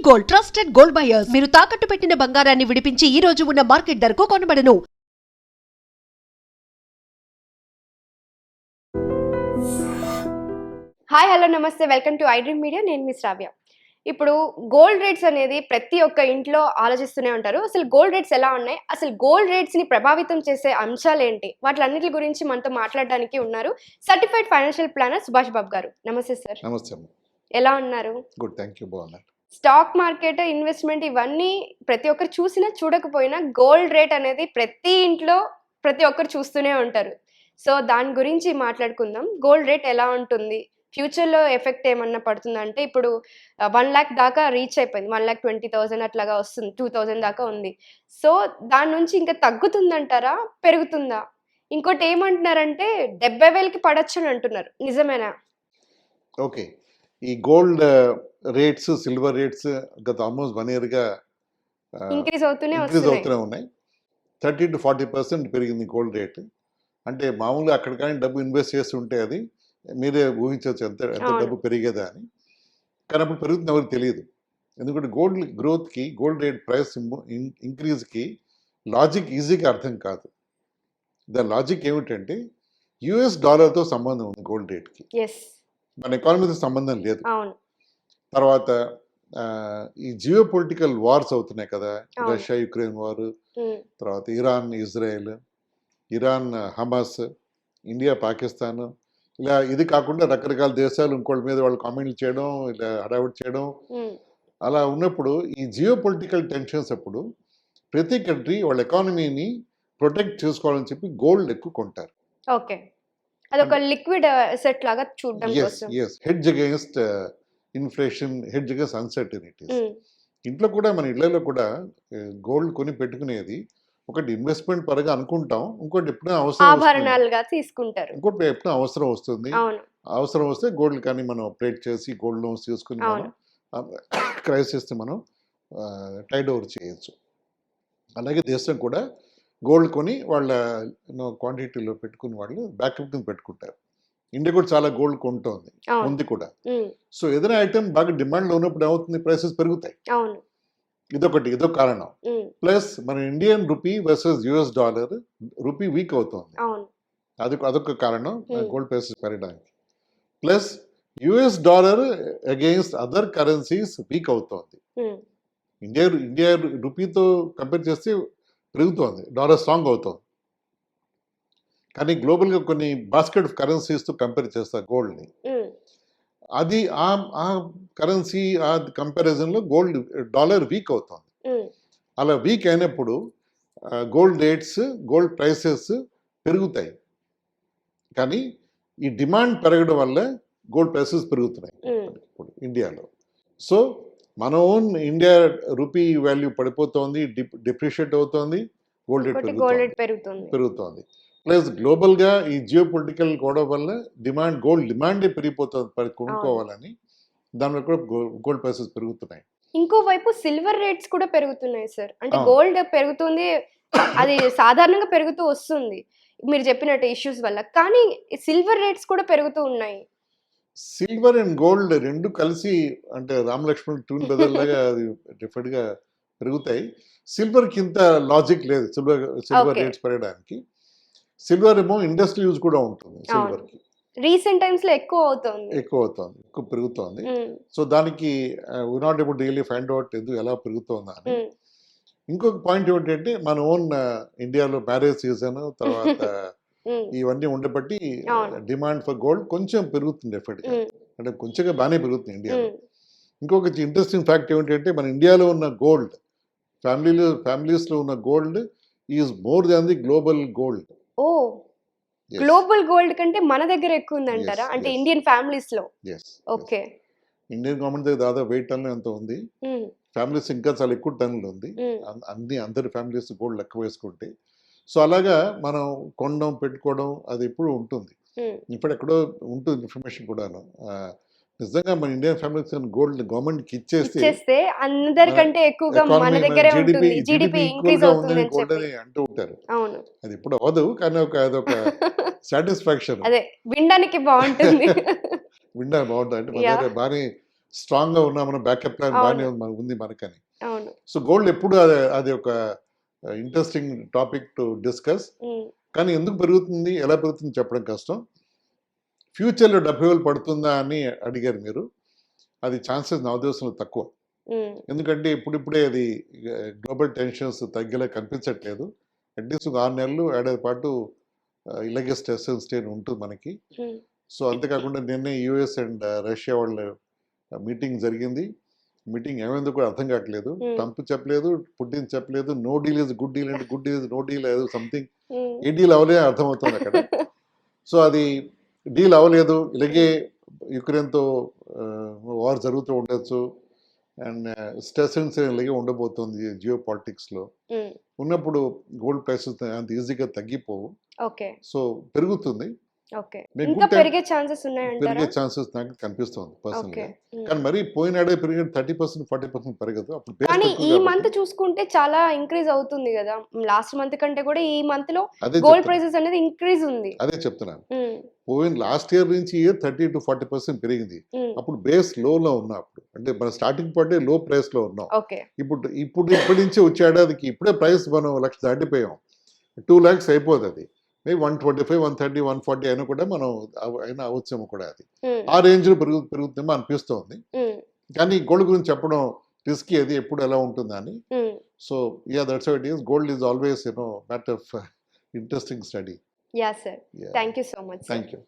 Gold, trusted gold buyers. మీరు తాకట్టు పెట్టిన బంగారాన్ని విడిపించి ఈ రోజు ఉన్న మార్కెట్ ధరకు కొనబడను. హాయ్ హలో నమస్తే, వెల్కమ్ టు ఐడ్రీమ్ మీడియా. నేను మీ శ్రావ్య. ఇప్పుడు గోల్డ్ రేట్స్ అనేది ప్రతి ఒక్క ఇంట్లో ఆలోచిస్తూనే ఉంటారు. అసలు గోల్డ్ రేట్స్ ఎలా ఉన్నాయి, అసలు గోల్డ్ రేట్స్ ని ప్రభావితం చేసే అంశాలు ఏంటి, వాటిలన్నిటి గురించి మనతో మాట్లాడడానికి ఉన్నారు certified financial planner Subhash Babu గారు. నమస్తే సార్. నమస్తే అమ్మ. ఎలా ఉన్నారు? Good, thank you. బాగున్నారు. స్టాక్ మార్కెట్, ఇన్వెస్ట్మెంట్ ఇవన్నీ ప్రతి ఒక్కరు చూసినా చూడకపోయినా గోల్డ్ రేట్ అనేది ప్రతి ఇంట్లో ప్రతి ఒక్కరు చూస్తూనే ఉంటారు. సో దాని గురించి మాట్లాడుకుందాం. గోల్డ్ రేట్ ఎలా ఉంటుంది, ఫ్యూచర్లో ఎఫెక్ట్ ఏమన్నా పడుతుందంటే ఇప్పుడు 1 lakh దాకా రీచ్ అయిపోయింది. 1,20,000 అట్లాగా వస్తుంది, 2,000 దాకా ఉంది. సో దాని నుంచి ఇంకా తగ్గుతుందంటారా, పెరుగుతుందా? ఇంకోటి ఏమంటున్నారంటే 70,000కి పడచ్చు అని అంటున్నారు, నిజమేనా? ఓకే, ఈ గోల్డ్ రేట్స్, సిల్వర్ రేట్స్ గత ఆల్మోస్ట్ 1 yearగా ఇంక్రీజ్ అవుతూనే ఉన్నాయి. 30 to 40% పెరిగింది గోల్డ్ రేట్. అంటే మామూలుగా అక్కడ కానీ డబ్బు ఇన్వెస్ట్ చేసి ఉంటే అది మీరే ఊహించవచ్చు ఎంత డబ్బు పెరిగేదా అని. కానీ అప్పుడు పెరుగుతుంది ఎవరికి తెలియదు. ఎందుకంటే గోల్డ్ గ్రోత్కి, గోల్డ్ రేట్ ప్రైస్ ఇంక్రీజ్కి లాజిక్ ఈజీగా అర్థం కాదు. దాని లాజిక్ ఏమిటంటే US డాలర్తో సంబంధం ఉంది గోల్డ్ రేట్కి, మన ఎకానమీతో సంబంధం లేదు. తర్వాత ఈ జియో పొలిటికల్ వార్స్ అవుతున్నాయి కదా, రష్యా యుక్రెయిన్ వార్, తర్వాత Iran Israel, Iran Hamas, India Pakistan, ఇలా ఇది కాకుండా రకరకాల దేశాలు ఇంకోళ్ళ మీద వాళ్ళు కామెంట్లు చేయడం, ఇలా హడావుడి చేయడం. అలా ఉన్నప్పుడు ఈ జియో పొలిటికల్ టెన్షన్స్ అప్పుడు ప్రతి కంట్రీ వాళ్ళ ఎకానమీని ప్రొటెక్ట్ చేసుకోవాలని చెప్పి గోల్డ్ ఎక్కువ కొంటారు. ఓకే, అదొక లిక్విడ్ అసెట్ లాగా చూడడం కోసం. Hedge against inflation, hedge against uncertainties. ఇంట్లో కూడా, మన ఇళ్లలో కూడా గోల్డ్ కొని పెట్టుకునేది ఒకటి ఇన్వెస్ట్మెంట్ పరంగా అనుకుంటాం, ఇంకోటి ఎప్పుడైనా ఆభరణాలుగా తీసుకుంటారు, ఇంకోటి ఎప్పుడైనా అవసరం వస్తుంది. అవసరం వస్తే గోల్డ్ కానీ మనం అప్డేట్ చేసి గోల్డ్ లోన్స్ తీసుకుని మనం క్రైసిస్ మనం టైడ్ ఓవర్ చేయొచ్చు. అలాగే దేశం కూడా గోల్డ్ కొని వాళ్ళ క్వాంటిటీలో పెట్టుకుని వాళ్ళు బ్యాకప్ కింద పెట్టుకుంటారు. ఇండియా కూడా చాలా గోల్డ్ కొంటోంది, ఉంది కూడా. సో ఏదైనా ఐటమ్ బాగా డిమాండ్లో ఉన్నప్పుడు ఏమవుతుంది, ప్రైసెస్ పెరుగుతాయి. ఇదొక కారణం. ప్లస్ మన Indian rupee versus US dollar, rupee week అవుతుంది, అదొక కారణం గోల్డ్ ప్రైసెస్ పెరగడానికి. Plus US dollar against other currencies week అవుతోంది. ఇండియా రూపీతో కంపేర్ చేస్తే పెరుగుతోంది, డాలర్ స్ట్రాంగ్ అవుతుంది. కానీ గ్లోబల్గా కొన్ని బాస్కెట్ ఆఫ్ కరెన్సీస్తో కంపేర్ చేస్తారు గోల్డ్ని, అది ఆ కరెన్సీ ఆ కంపారిజన్లో డాలర్ వీక్ అవుతుంది. అలా వీక్ అయినప్పుడు గోల్డ్ రేట్స్, గోల్డ్ ప్రైసెస్ పెరుగుతాయి. కానీ ఈ డిమాండ్ పెరగడం వల్ల గోల్డ్ ప్రైసెస్ పెరుగుతున్నాయి ఇప్పుడు ఇండియాలో. సో మన ఓన్ ఇండియా రూపీ వాల్యూ పడిపోతుంది, డిప్రిషియేట్ అవుతుంది, గోల్డ్ రేట్ పెరుగుతోంది. ప్లస్ గ్లోబల్గా ఈ జియో పొలిటికల్ గొడవ వల్ల గోల్డ్ డిమాండే పెరిగిపోతుంది కొనుక్కోవాలని, దానివల్ల కూడా గోల్డ్ ప్రైసెస్ పెరుగుతున్నాయి. ఇంకోవైపు సిల్వర్ రేట్స్ కూడా పెరుగుతున్నాయి సార్. అంటే గోల్డ్ పెరుగుతుంది, అది సాధారణంగా పెరుగుతూ వస్తుంది మీరు చెప్పినట్టు ఇష్యూస్ వల్ల, కానీ సిల్వర్ రేట్స్ కూడా పెరుగుతూ ఉన్నాయి. సిల్వర్ అండ్ గోల్డ్ రెండు కలిసి, అంటే రామలక్ష్మణ్ ట్యూన్ బ్రదర్ లాగా అది డిఫరెంట్ గా పెరుగుతాయి. సిల్వర్ కి ఇంత లాజిక్ లేదు సిల్వర్ రేట్స్ పెరగడానికి. సిల్వర్ ఏమో ఇండస్ట్రియల్ యూజ్ కూడా ఉంటుంది. సిల్వర్ కి రీసెంట్ టైమ్స్ లో ఎక్కువ పెరుగుతోంది. సో దానికి we not able to really find out ఎలా పెరుగుతోందా అని. ఇంకొక పాయింట్ ఏమిటంటే మన ఓన్ ఇండియాలో మ్యారేజ్ సీజన్ తర్వాత ఇవన్నీ ఉండబట్టి డిమాండ్ ఫర్ గోల్డ్ కొంచెం పెరుగుతుంది డెఫినెట్గా, అంటే కొంచెంగా బాగానే పెరుగుతుంది ఇండియాలో. ఇంకొక ఇంట్రెస్టింగ్ ఫ్యాక్ట్ ఏమిటంటే మన ఇండియాలో ఉన్న గోల్డ్, ఫ్యామిలీస్లో ఉన్న gold is more than the global gold. Global gold కంటే మన దగ్గర ఎక్కువ ఉంది అంటారా? అంటే ఇండియన్ ఫ్యామిలీస్ లో. ఓకే, ఇండియన్ గవర్నమెంట్ దగ్గర దాదాపు 8 టన్నులు ఎంత ఉంది, ఫ్యామిలీస్ ఇంకా చాలా ఎక్కువ టన్నులు ఉంది. అందరి ఫ్యామిలీస్ గోల్డ్ లెక్క వేసుకుంటే. సో అలాగా మనం కొనడం, పెట్టుకోవడం అది ఎప్పుడు ఉంటుంది. ఇప్పుడు ఎక్కడో ఉంటుంది ఇన్ఫర్మేషన్ కూడాను. నిజంగా మన ఇండియన్ ఫ్యామిలీస్ గోల్డ్ గవర్నమెంట్ కి ఇచ్చేస్తే అందరికంటే ఎక్కువగా మన దగ్గరే ఉంటుంది, జీడీపీ ఇంక్రీజ్ అవుతుంది గోల్డ్ అని అంటూ ఉంటారు. అది ఇప్పుడు అవ్వదు, కానీ అదొక సాటిస్ఫాక్షన్. అదే వినడానికి బాగుంటుంది. వినడానికి బాగుంటుంది, అంటే మన దగ్గర బాగానే స్ట్రాంగ్గా ఉన్నా మన బ్యాకప్ ప్లాన్ అవును. బాగానే ఉంది మనకని. అవును. సో గోల్డ్ ఎప్పుడు అది ఒక ఇంట్రెస్టింగ్ టాపిక్ టు డిస్కస్. కానీ ఎందుకు పెరుగుతుంది, ఎలా పెరుగుతుంది చెప్పడం కష్టం. ఫ్యూచర్లో 70,000 పడుతుందా అని అడిగారు మీరు. అది ఛాన్సెస్ నా ఉద్దేశంలో తక్కువ. ఎందుకంటే ఇప్పుడిప్పుడే అది గ్లోబల్ టెన్షన్స్ తగ్గేలా కనిపించట్లేదు. అట్లీస్ట్ 6 నెలలు ఏడాది పాటు ఇలాగే స్ట్రెస్ అండ్ స్ట్రెయిన్ ఉంటుంది మనకి. సో అంతేకాకుండా నిన్నే యూఎస్ అండ్ రష్యా వాళ్ళ మీటింగ్ జరిగింది. మీటింగ్ ఏమైందో కూడా అర్థం కావట్లేదు. ట్రంప్ చెప్పలేదు, పుటిన్ చెప్పలేదు. No deal is good deal అంటే good deal is no deal, ఏదో సంథింగ్. ఏ డీల్ అవ్వలే అర్థమవుతుంది అక్కడ. సో అది డీల్ అవ్వలేదు. ఇలాగే యుక్రెయిన్తో వార్ జరుగుతూ ఉండొచ్చు. అండ్ స్ట్రెస్ అండ్ స్ట్రెయిన్ ఇలాగే ఉండబోతుంది జియో పాలిటిక్స్లో. ఉన్నప్పుడు గోల్డ్ ప్రైసెస్ అంత ఈజీగా తగ్గిపోవు. ఓకే. సో పెరుగుతుంది. ఓకే. మీకు ఇంకా good పెరిగే ఛాన్సెస్ ఉన్నాయంటారా? పెరిగే ఛాన్సెస్ నాకు కనిపిస్తుంది ఓకే. పర్సనల్గా. కానీ మరి పోయిన ఏడాది పెరిగిన 30%, 40% పెరగదు. అప్పుడు base కానీ తక్కువ ఈ కాబట్టి. మంత్ చూసుకుంటే చాలా ఇంక్రీజ్ అవుతుంది కదా. లాస్ట్ మంత్ కంటే కూడా ఈ మంత్ లో అదే గోల్డ్ చెప్తున్నా ప్రైసెస్ అనేది ఇంక్రీజ్ ఉంది. అదే చెప్తున్నాను. పోయిన లాస్ట్ ఇయర్ నుంచి ఇయర్ 30 to 40% పెరిగింది. అప్పుడు బేస్ లోలో ఉన్నాం. అప్పుడు అంటే మన స్టార్టింగ్ పార్టీ లో ప్రైస్ లో ఉన్నాం. ఓకే. ఇప్పటి నుంచి వచ్చే ఏడాదికి ఇప్పుడే ప్రైస్ మనం 1,00,000 దాటిపోయాం. 2 lakhs అయిపోతుంది. అది మేబీ 125, 130, 140 అయినా కూడా మనం అయినా అవచ్చేమో కూడా. అది ఆ రేంజ్ లో పెరుగుతుందేమో అనిపిస్తోంది. కానీ గోల్డ్ గురించి చెప్పడం రిస్కీ, అది ఎప్పుడు ఎలా ఉంటుందని. So that's how it is. Gold is always matter of interesting study. Yeah sir. Thank you so much. Thank you.